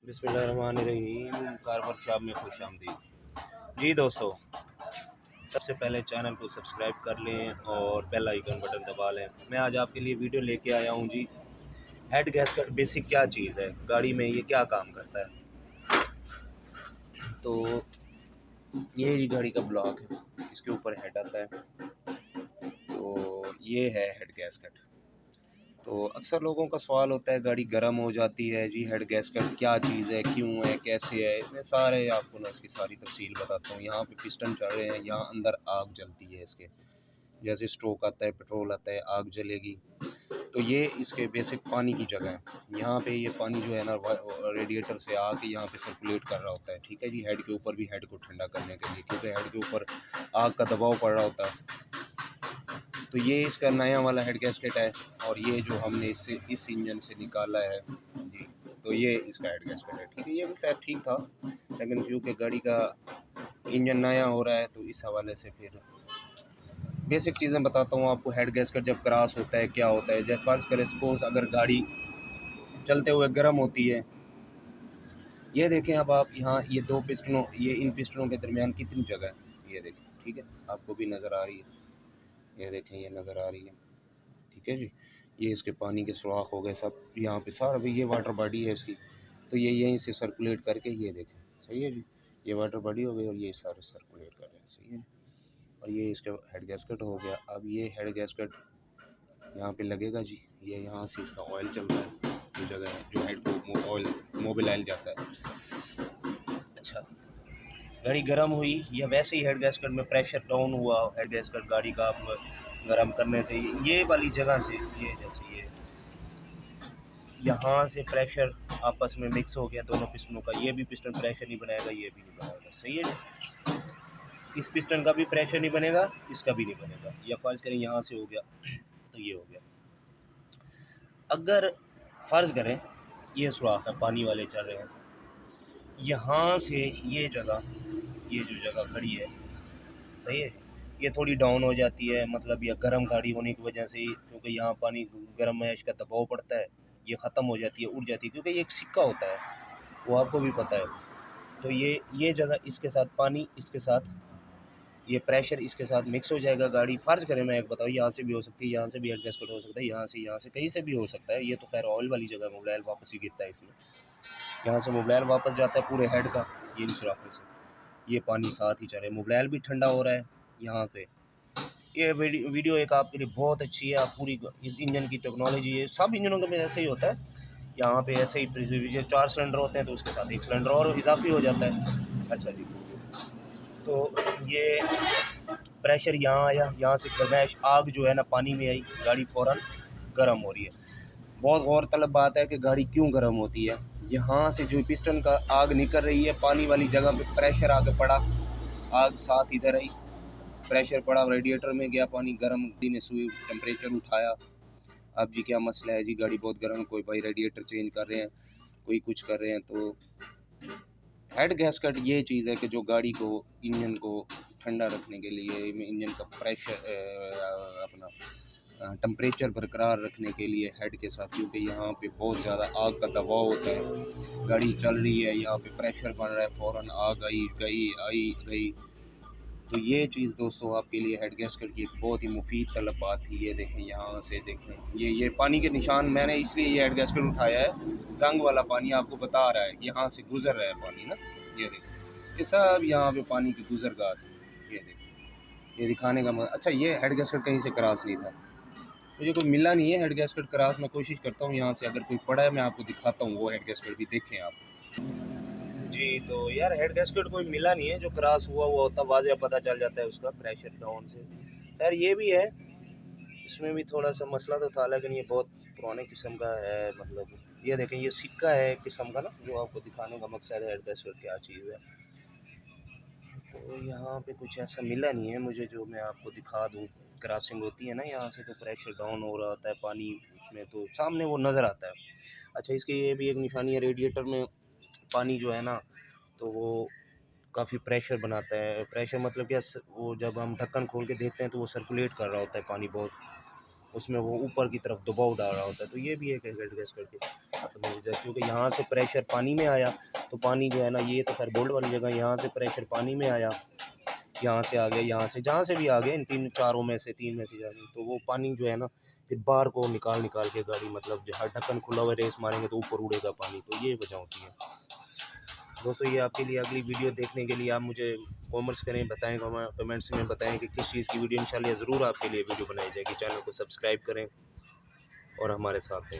बिस्मिल्लाहिर्रहमानिर्रहीम। Car workshop में खुश आमदीद। जी दोस्तों, सबसे पहले चैनल को सब्सक्राइब कर लें और बेल आइकन बटन दबा लें। मैं आज आपके लिए वीडियो लेके आया हूँ जी। हेड गैस्केट बेसिक क्या चीज़ है, गाड़ी में ये क्या काम करता है। तो ये जी गाड़ी का ब्लॉक है, इसके ऊपर हेड आता है। तो ये है हेड गैस्केट। तो अक्सर लोगों का सवाल होता है, गाड़ी गर्म हो जाती है जी, हेड गैस्केट क्या चीज़ है, क्यों है, कैसे है। मैं सारे आपको ना इसकी सारी तफसील बताता हूँ। यहाँ पे पिस्टन चल रहे हैं, यहाँ अंदर आग जलती है इसके, जैसे स्ट्रोक आता है, पेट्रोल आता है, आग जलेगी। तो ये इसके बेसिक पानी की जगह है। यहाँ पे ये पानी जो है ना रेडिएटर से आके यहाँ पे सर्कुलेट कर रहा होता है। ठीक है जी, हेड के ऊपर भी, हेड को ठंडा करने के लिए, क्योंकि हेड के ऊपर आग का दबाव पड़ रहा होता है। तो ये इसका नया वाला हेड गैस्केट है, और ये जो हमने इससे इस इंजन से निकाला है जी, तो ये इसका हेड गैस्केट है। ठीक है, ये भी खैर ठीक था, लेकिन क्योंकि गाड़ी का इंजन नया हो रहा है तो इस हवाले से फिर बेसिक चीज़ें बताता हूँ आपको। हेड गैस्केट जब क्रॉस होता है क्या होता है। जब फ़र्ज़ करें सपोज़ अगर गाड़ी चलते हुए गर्म होती है, ये देखें अब आप यहाँ, ये दो पिस्टनों, ये इन पिस्टनों के दरमियान कितनी जगह है, ये देखें। ठीक है, आपको भी नज़र आ रही है, ये देखें, ये नज़र आ रही है। ठीक है जी, ये इसके पानी के सुराख हो गए सब यहाँ पे सारा। भाई ये वाटर बॉडी है इसकी, तो ये यहीं से सर्कुलेट करके, ये देखें, सही है जी, ये वाटर बॉडी हो गई और ये सारे सर्कुलेट कर रहे हैं, सही है। और ये इसका हेड गैस्केट हो गया। अब ये हेड गैस्केट यहाँ पे लगेगा जी, ये यहाँ से इसका ऑयल चलता है, जो जगह है जो हेड को ऑयल मोबिलाइल जाता है। अच्छा, गाड़ी गर्म हुई या वैसे ही हेड गैस्केट में प्रेशर डाउन हुआ, हेड गैस्केट गाड़ी का आप गर्म करने से ये वाली जगह से, ये जैसे ये यहाँ से प्रेशर आपस में मिक्स हो गया दोनों पिस्टनों का। ये भी पिस्टन प्रेशर नहीं बनाएगा, ये भी नहीं बनाएगा, सही है जी। इस पिस्टन का भी प्रेशर नहीं बनेगा, इसका भी नहीं बनेगा। या फ़र्ज़ करें यहाँ से हो गया तो ये हो गया। अगर फ़र्ज़ करें ये सुराख है, पानी वाले चल रहे हैं, यहाँ से ये जगह, ये जो जगह खड़ी है, सही है, ये थोड़ी डाउन हो जाती है। मतलब ये गर्म गाड़ी होने की वजह से, क्योंकि यहाँ पानी गर्म है, इसका दबाव पड़ता है, ये ख़त्म हो जाती है, उड़ जाती है, क्योंकि ये एक सिक्का होता है, वो आपको भी पता है। तो ये जगह, इसके साथ पानी, इसके साथ ये प्रेशर इसके साथ मिक्स हो जाएगा। गाड़ी फ़र्ज़ करें, मैं एक बताऊँ, यहाँ से भी हो सकती है, यहाँ से भी हेड गैस्केट हो सकता है, यहाँ से कहीं से भी हो सकता है। ये तो खैर ऑयल वाली जगह, मोबाइल वापस ही गिरता है इसमें, यहाँ से मोबाइल वापस जाता है पूरे हेड का, ये इन सुराखों से। ये पानी साथ ही चल रहा है, मोबाइल भी ठंडा हो रहा है यहाँ पे। ये वीडियो एक आपके लिए बहुत अच्छी है। आप पूरी इस इंजन की टेक्नोलॉजी है, सब इंजनों के में ऐसे ही होता है। यहाँ पे ऐसे ही 4 सिलेंडर होते हैं, तो उसके साथ 1 सिलेंडर और इजाफी हो जाता है। अच्छा जी, तो ये प्रेशर यहाँ आया, यहाँ से गर्माइश, आग जो है ना पानी में आई, गाड़ी फ़ौरन गर्म हो रही है। बहुत गौर तलब बात है कि गाड़ी क्यों गर्म होती है। यहाँ से जो पिस्टन का आग निकल रही है, पानी वाली जगह पे प्रेशर आगे पड़ा, आग साथ इधर आई, प्रेशर पड़ा, रेडिएटर में गया पानी, गर्म ने सुई टेम्परेचर उठाया। अब जी क्या मसला है जी, गाड़ी बहुत गर्म, कोई भाई रेडिएटर चेंज कर रहे हैं, कोई कुछ कर रहे हैं। तो हेड गैस्केट ये चीज़ है कि जो गाड़ी को, इंजन को ठंडा रखने के लिए, इंजन का प्रेशर अपना टेम्परेचर बरकरार रखने के लिए हेड के साथ, क्योंकि यहाँ पे बहुत ज़्यादा आग का दबाव होता है, गाड़ी चल रही है, यहाँ पे प्रेशर बन रहा है, फ़ौरन आग आई गई, आई गई। तो ये चीज़ दोस्तों आपके लिए हेड गैस्केट की एक बहुत ही मुफीद तलब बात थी। ये देखें, यहाँ से देखें, ये पानी के निशान, मैंने इसलिए ये हेड गैस्केट उठाया है, जंग वाला पानी आपको बता रहा है, यहाँ से गुजर रहा है पानी ना, ये देखें, ये सब यहाँ पे पानी की गुजरगाह थी। ये देखें, ये दिखाने का अच्छा, ये हेड गैस्केट कहीं से क्रॉस नहीं था, मुझे कोई मिला नहीं है हेड गैस्केट क्रॉस। मैं कोशिश करता हूँ यहाँ से, अगर कोई पड़ा है मैं आपको दिखाता हूँ, वो हेड गैस्केट भी देखें आप जी। तो यार हेड गैस्केट कोई मिला नहीं है जो क्रॉस हुआ होता, वाज़ेह पता चल जाता है उसका प्रेशर डाउन से। यार ये भी है, इसमें भी थोड़ा सा मसला तो था, लेकिन ये बहुत पुराने किस्म का है। मतलब ये देखें, ये सिक्का है एक किस्म का ना, जो आपको दिखाने का मकसद है हेड गैस्केट क्या चीज़ है। तो यहाँ पे कुछ ऐसा मिला नहीं है मुझे जो मैं आपको दिखा दूँ। क्रॉसिंग होती है ना यहाँ से, तो प्रेशर डाउन हो रहा होता है पानी उसमें, तो सामने वो नज़र आता है। अच्छा, इसकी ये भी एक निशानी है, रेडिएटर में पानी जो है ना, तो वो काफ़ी प्रेशर बनाता है। प्रेशर मतलब क्या, वो जब हम ढक्कन खोल के देखते हैं तो वो सर्कुलेट कर रहा होता है पानी बहुत, उसमें वो ऊपर की तरफ दबाव डाल रहा होता है। तो ये भी एक हेड गैस्केट की ख़त्म हो जाए, क्योंकि यहाँ से प्रेशर पानी में आया तो पानी जो है ना, ये तो खैर बोल्ट वाली जगह, यहाँ से प्रेशर पानी में आया, यहाँ से आ गया, यहाँ से जहाँ से भी आ गया, इन तीन चारों में से, तीन में से जाने, तो वो पानी जो है ना फिर बाहर को निकाल निकाल के गाड़ी, मतलब जो ढक्कन खुला हुआ रेस मारेंगे तो ऊपर उड़ेगा पानी, तो ये वजह होती है दोस्तों। ये आपके लिए अगली वीडियो देखने के लिए आप मुझे कमेंट्स करें, बताएं, कमेंट्स में बताएं कि किस चीज़ की वीडियो, इंशाल्लाह ज़रूर आपके लिए वीडियो बनाई जाएगी। चैनल को सब्सक्राइब करें और हमारे साथ दें।